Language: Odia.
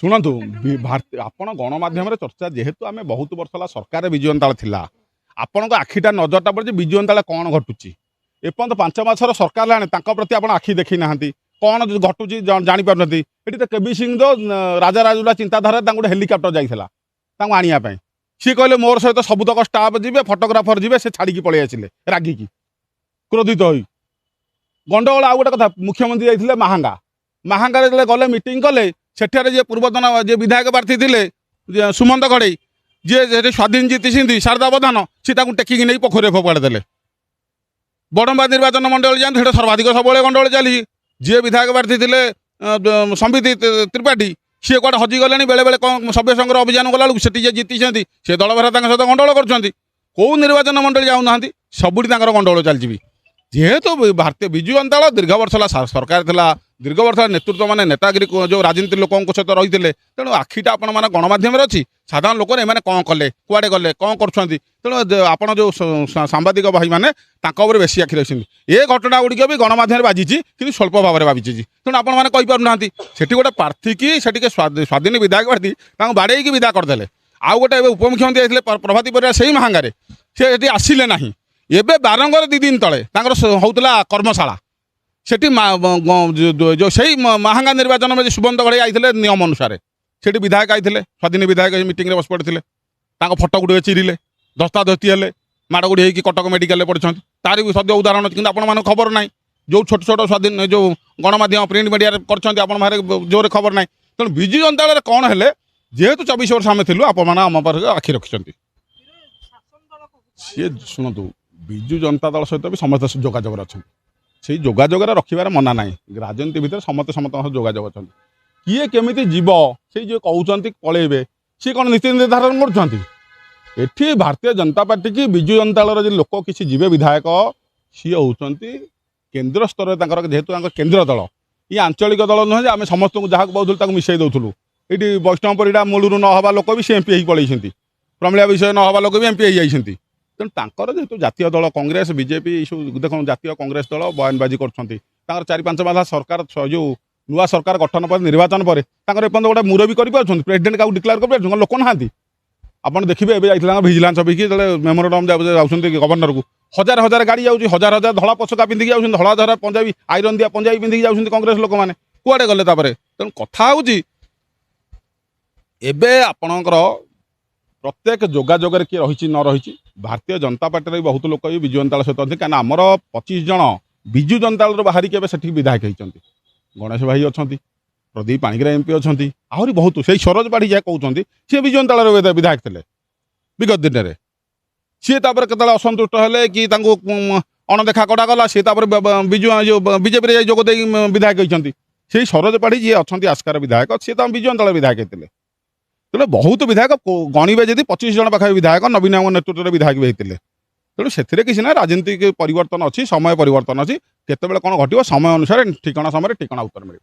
ଶୁଣନ୍ତୁ ଆପଣ ଗଣମାଧ୍ୟମରେ ଚର୍ଚ୍ଚା ଯେହେତୁ ଆମେ ବହୁତ ବର୍ଷ ହେଲା ସରକାର ବିଜୁ ଜନତା ଥିଲା ଆପଣଙ୍କ ଆଖିଟା ନଜରଟା ପଡ଼ିଛି ବିଜୁ ଜନତା କ'ଣ ଘଟୁଛି ଏପର୍ଯ୍ୟନ୍ତ 5 ମାସର ସରକାର ହେଲାଣି ତାଙ୍କ ପ୍ରତି ଆପଣ ଆଖି ଦେଖି ନାହାନ୍ତି କ'ଣ ଘଟୁଛି ଜାଣିପାରୁନାହାନ୍ତି ଏଠି ତ କେବି ସିଂ ରାଜାରାଜୁଡ଼ା ଚିନ୍ତାଧାରାରେ ତାଙ୍କୁ ଗୋଟେ ହେଲିକପ୍ଟର ଯାଇଥିଲା ତାଙ୍କୁ ଆଣିବା ପାଇଁ ସିଏ କହିଲେ ମୋର ସହିତ ସବୁତକ ଷ୍ଟାଫ୍ ଯିବେ ଫଟୋଗ୍ରାଫର ଯିବେ ସେ ଛାଡ଼ିକି ପଳେଇ ଆସିଲେ ରାଗିକି କ୍ରୋଧିତ ହୋଇ ଗଣ୍ଡଗୋଳ ଆଉ ଗୋଟେ କଥା ମୁଖ୍ୟମନ୍ତ୍ରୀ ଯାଇଥିଲେ ମାହାଙ୍ଗାରେ ଯେତେବେଳେ ଗଲେ ମିଟିଂ କଲେ ସେଠାରେ ଯିଏ ପୂର୍ବତନ ଯିଏ ବିଧାୟକ ପ୍ରାର୍ଥୀ ଥିଲେ ସୁମନ୍ତ ଘଡ଼େଇ ଯିଏ ସେଠି ସ୍ୱାଧୀନ ଜିତିଛନ୍ତି ଶାରଦା ପ୍ରଧାନ ସେ ତାଙ୍କୁ ଟେକିକି ନେଇ ପୋଖରୀରେ ଫୋପାଡ଼ି ଦେଲେ ବଡ଼ମ୍ବା ନିର୍ବାଚନ ମଣ୍ଡଳୀ ଯାଆନ୍ତୁ ସେଟା ସର୍ବାଧିକ ସବୁବେଳେ ଗଣ୍ଡଗୋଳ ଚାଲିଛି ଯିଏ ବିଧାୟକ ପ୍ରାର୍ଥୀ ଥିଲେ ସମ୍ବିତ ତ୍ରିପାଠୀ ସିଏ କୁଆଡ଼େ ହଜିଗଲେଣି ବେଳେବେଳେ କ'ଣ ସଭ୍ୟ ସଂଘର ଅଭିଯାନ ଗଲାବେଳକୁ ସେଠି ଯିଏ ଜିତିଛନ୍ତି ସେ ଦଳ ଭରା ତାଙ୍କ ସହିତ ଗଣ୍ଡଗୋଳ କରୁଛନ୍ତି କେଉଁ ନିର୍ବାଚନ ମଣ୍ଡଳୀ ଯାଉନାହାନ୍ତି ସବୁଠି ତାଙ୍କର ଗଣ୍ଡଗୋଳ ଚାଲିଯିବି ଯେହେତୁ ଭାରତୀୟ ବିଜୁ ଜନତା ଦଳ ଦୀର୍ଘ ବର୍ଷ ହେଲା ସରକାର ଥିଲା ଦୀର୍ଘ ବର୍ଷ ନେତୃତ୍ୱ ମାନେ ନେତାଗିରି ଯେଉଁ ରାଜନୀତି ଲୋକଙ୍କ ସହିତ ରହିଥିଲେ ତେଣୁ ଆଖିଟା ଆପଣମାନେ ଗଣମାଧ୍ୟମରେ ଅଛି ସାଧାରଣ ଲୋକରେ ଏମାନେ କ'ଣ କଲେ କୁଆଡ଼େ ଗଲେ କ'ଣ କରୁଛନ୍ତି ତେଣୁ ଆପଣ ଯେଉଁ ସାମ୍ବାଦିକ ଭାଇମାନେ ତାଙ୍କ ଉପରେ ବେଶୀ ଆଖି ରଖିଛନ୍ତି ଏ ଘଟଣା ଗୁଡ଼ିକ ବି ଗଣମାଧ୍ୟମରେ ବାଜିଛି କିନ୍ତୁ ସ୍ୱଳ୍ପ ଭାବରେ ବାଜିଛି ତେଣୁ ଆପଣମାନେ କହିପାରୁନାହାନ୍ତି ସେଠି ଗୋଟେ ପ୍ରାର୍ଥୀ କି ସେଠିକି ସ୍ୱାଧୀନ ବିଧାୟକ ପ୍ରାର୍ଥୀ ତାଙ୍କୁ ବାଡ଼େଇକି ବିଦା କରିଦେଲେ ଆଉ ଗୋଟେ ଏବେ ଉପମୁଖ୍ୟମନ୍ତ୍ରୀ ଯାଇଥିଲେ ପ୍ରଭାତୀ ପରିଡ଼ା ସେଇ ମାହାଙ୍ଗାରେ ସେ ସେଠି ଆସିଲେ ନାହିଁ ଏବେ ବାରଙ୍ଗରେ 2 ଦିନ ତଳେ ତାଙ୍କର ହେଉଥିଲା କର୍ମଶାଳା ସେଠି ଯେଉଁ ସେଇ ମାହାଙ୍ଗା ନିର୍ବାଚନରେ ସୁମନ୍ତ ଘଡ଼େଇ ଆଇଥିଲେ ନିୟମ ଅନୁସାରେ ସେଠି ବିଧାୟକ ଆଇଥିଲେ ସ୍ୱାଧୀନ ବିଧାୟକ ମିଟିଂରେ ବସି ପଡ଼ିଥିଲେ ତାଙ୍କ ଫଟୋ ଗୁଡ଼ିକ ଚିରିଲେ ଧସ୍ତାଧସ୍ତି ହେଲେ ମାଡ଼ଗୁଡ଼ି ହେଇକି କଟକ ମେଡ଼ିକାଲରେ ପଡ଼ିଛନ୍ତି ତାର ବି ସଦ୍ୟ ଉଦାହରଣ ଅଛି କିନ୍ତୁ ଆପଣମାନଙ୍କୁ ଖବର ନାହିଁ ଯେଉଁ ଛୋଟ ଛୋଟ ସ୍ୱାଧୀନ ଯେଉଁ ଗଣମାଧ୍ୟମ ପ୍ରିଣ୍ଟ ମିଡ଼ିଆରେ କରିଛନ୍ତି ଆପଣଙ୍କ ପାଖରେ ଜୋରରେ ଖବର ନାହିଁ ତେଣୁ ବିଜୁ ଜନତା ଦଳରେ କ'ଣ ହେଲେ ଯେହେତୁ 24 ବର୍ଷ ଆମେ ଥିଲୁ ଆପଣମାନେ ଆମ ପାଖରେ ଆଖି ରଖିଛନ୍ତି ସିଏ ଶୁଣନ୍ତୁ ବିଜୁ ଜନତା ଦଳ ସହିତ ବି ସମସ୍ତେ ଯୋଗାଯୋଗରେ ଅଛନ୍ତି ସେଇ ଯୋଗାଯୋଗରେ ରଖିବାରେ ମନା ନାହିଁ ରାଜନୀତି ଭିତରେ ସମସ୍ତେ ସମସ୍ତଙ୍କ ସହ ଯୋଗାଯୋଗ ଅଛନ୍ତି କିଏ କେମିତି ଯିବ ସେଇ ଯେଉଁ କହୁଛନ୍ତି ପଳେଇବେ ସିଏ କ'ଣ ନୀତି ନିର୍ଦ୍ଧାରଣ କରୁଛନ୍ତି ଏଠି ଭାରତୀୟ ଜନତା ପାର୍ଟି କି ବିଜୁ ଜନତା ଦଳର ଯେ ଲୋକ କିଛି ଯିବେ ବିଧାୟକ ସିଏ ହେଉଛନ୍ତି କେନ୍ଦ୍ର ସ୍ତରରେ ତାଙ୍କର ଯେହେତୁ ତାଙ୍କ କେନ୍ଦ୍ର ଦଳ ଇଏ ଆଞ୍ଚଳିକ ଦଳ ନୁହେଁ ଯେ ଆମେ ସମସ୍ତଙ୍କୁ ଯାହାକୁ ପାଉଥିଲୁ ତାକୁ ମିଶାଇ ଦେଉଥିଲୁ ଏଇଠି ବୈଷ୍ଣବ ପରିଡ଼ା ମୂଳରୁ ନ ହେବା ଲୋକ ବି ସେ MP ହେଇକି ପଳେଇଛନ୍ତି ପ୍ରମିଳା ବିଷୟ ନ ହେବା ଲୋକ ବି MP ହେଇଯାଇଛନ୍ତି ତେଣୁ ତାଙ୍କର ଯେହେତୁ ଜାତୀୟ ଦଳ କଂଗ୍ରେସ ବିଜେପି ଏସବୁ ଦେଖନ୍ତୁ ଜାତୀୟ କଂଗ୍ରେସ ଦଳ ବୟାନବାଜି କରୁଛନ୍ତି ତାଙ୍କର 4-5 ମାସ ସରକାର ଯେଉଁ ନୂଆ ସରକାର ଗଠନ ପରେ ନିର୍ବାଚନ ପରେ ତାଙ୍କର ଏପର୍ଯ୍ୟନ୍ତ ଗୋଟେ ମୁରବୀ କରିପାରୁଛନ୍ତି ପ୍ରେସିଡେଣ୍ଟ କାହାକୁ ଡିକ୍ଲେୟାର କରିପାରୁଛନ୍ତି ଲୋକ ନାହାନ୍ତି ଆପଣ ଦେଖିବେ ଏବେ ଯାଇଥିଲେ ତାଙ୍କ ଭିଜିଲାନ୍ସ ଅଫିସକି ଯେତେବେଳେ ମେମୋରାଣ୍ଡମ୍ ଯାଉଛନ୍ତି ଗଭର୍ଣ୍ଣରକୁ ହଜାର ଗାଡ଼ି ଯାଉଛି ହଜାର ଧଳା ପୋଷାକ ପିନ୍ଧିକି ଯାଉଛନ୍ତି ଧଳା ପଞ୍ଜାବୀ ଆଇରନ୍ ଦିଆ ପଞ୍ଜାବୀ ପିନ୍ଧିକି ଯାଉଛନ୍ତି କଂଗ୍ରେସ ଲୋକମାନେ କୁଆଡ଼େ ଗଲେ ତାପରେ ତେଣୁ କଥା ହେଉଛି ଏବେ ଆପଣଙ୍କର ପ୍ରତ୍ୟେକ ଯୋଗାଯୋଗରେ କିଏ ରହିଛି ନ ରହିଛି ଭାରତୀୟ ଜନତା ପାର୍ଟିରେ ବି ବହୁତ ଲୋକ ବି ବିଜୁ ଜନତା ଦଳ ସହିତ ଅଛନ୍ତି କାହିଁକିନା ଆମର 25 ଜଣ ବିଜୁ ଜନତା ଦଳରୁ ବାହାରିକି ଏବେ ସେଠିକି ବିଧାୟକ ହେଇଛନ୍ତି ଗଣେଶ ଭାଇ ଅଛନ୍ତି ପ୍ରଦୀପ ପାଣିଗ୍ରାହୀ MP ଅଛନ୍ତି ଆହୁରି ବହୁତ ସେଇ ସରୋଜ ପାଢ଼ୀ ଯାହା କହୁଛନ୍ତି ସିଏ ବିଜୁ ଜନତା ଦଳର ବିଧାୟକ ଥିଲେ ବିଗତ ଦିନରେ ସିଏ ତାପରେ କେତେବେଳେ ଅସନ୍ତୁଷ୍ଟ ହେଲେ କି ତାଙ୍କୁ ଅଣଦେଖା କରାଗଲା ସିଏ ତାପରେ ବିଜୁ ଯେଉଁ ବିଜେପିରେ ଯାଇ ଯୋଗ ଦେଇ ବିଧାୟକ ହେଇଛନ୍ତି ସେଇ ସରୋଜ ପାଢ଼ୀ ଯିଏ ଅଛନ୍ତି ଆସ୍କାର ବିଧାୟକ ସିଏ ତ ବିଜୁ ଜନତା ଦଳ ବିଧାୟକ ହେଇଥିଲେ ତେଣୁ ବହୁତ ବିଧାୟକ ଗଣିବେ ଯଦି 25 ଜଣ ପାଖାପାଖି ବିଧାୟକ ନବୀନ ବାବୁଙ୍କ ନେତୃତ୍ୱରେ ବିଧାୟକ ବି ହେଇଥିଲେ ତେଣୁ ସେଥିରେ କିଛି ନାହିଁ ରାଜନୀତିକ ପରିବର୍ତ୍ତନ ଅଛି ସମୟ ପରିବର୍ତ୍ତନ ଅଛି କେତେବେଳେ କ'ଣ ଘଟିବ ସମୟ ଅନୁସାରେ ଠିକଣା ସମୟରେ ଠିକଣା ଉତ୍ତର ମିଳିବ।